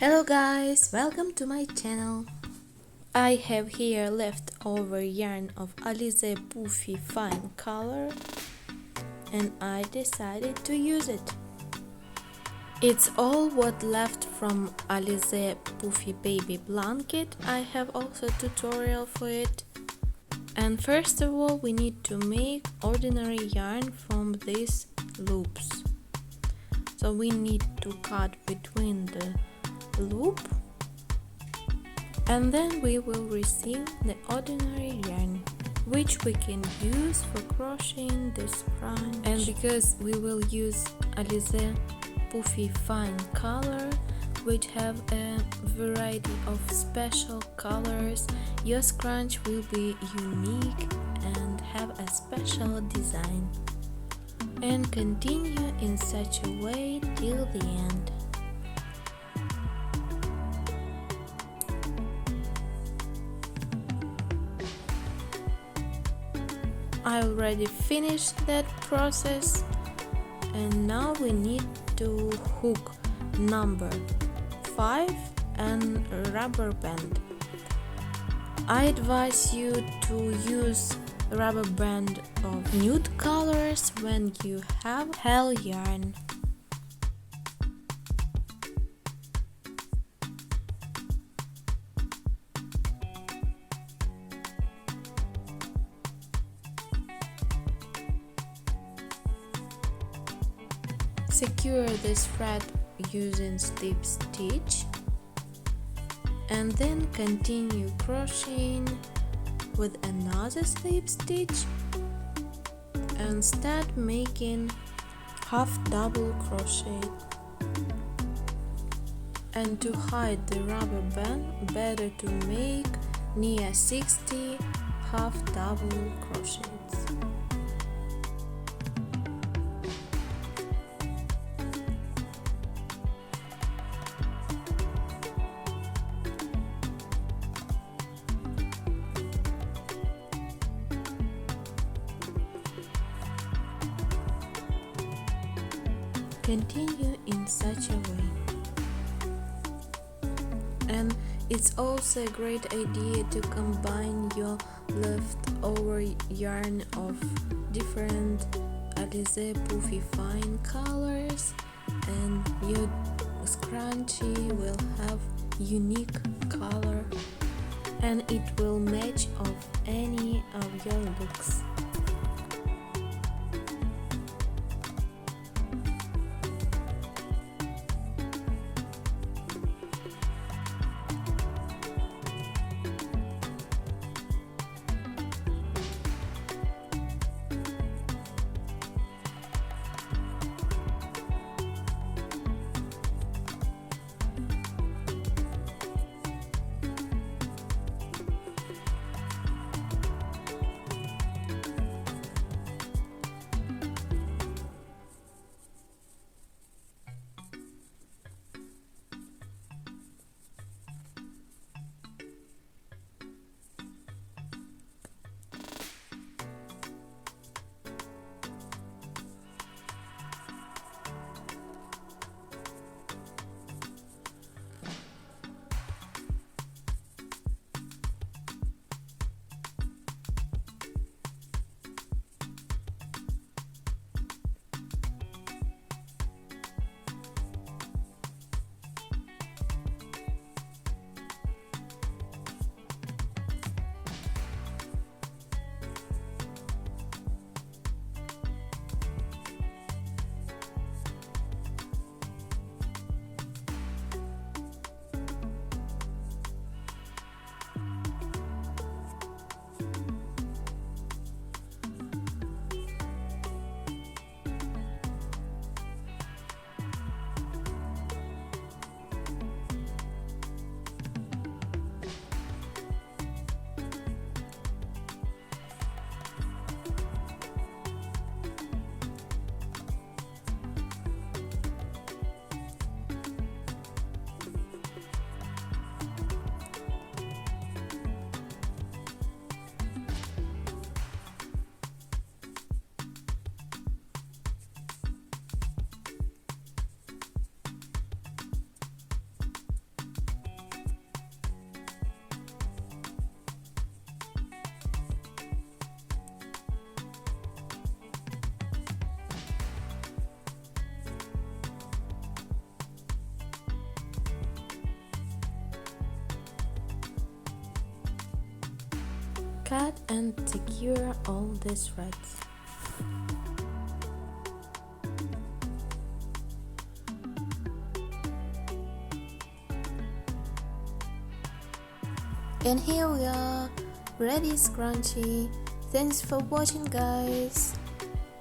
Hello guys, welcome to my channel. I have here leftover yarn of Alize Puffy Fine Color and I decided to use it. It's all what left from Alize Puffy Baby Blanket. I have also a tutorial for it. And first of all, we need to make ordinary yarn from these loops. So we need to cut between the loop and then we will receive the ordinary yarn, which we can use for crocheting the scrunchie. And because we will use Alize Puffy Fine Color, which have a variety of special colors, your scrunchie will be unique and have a special design. And continue in such a way till the end. I already finished that process and now we need to hook number 5 and rubber band. I advise you to use rubber band of nude colors when you have hell yarn. Secure this thread using slip stitch and then continue crocheting with another slip stitch and start making half double crochet. And to hide the rubber band, better to make near 60 half double crochets. Continue in such a way. And it's also a great idea to combine your leftover yarn of different Alize Puffy Fine colors, and your scrunchie will have unique color and it will match of any of your looks. Cut and secure all these threads. And here we are, ready scrunchie. Thanks for watching guys.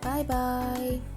Bye bye.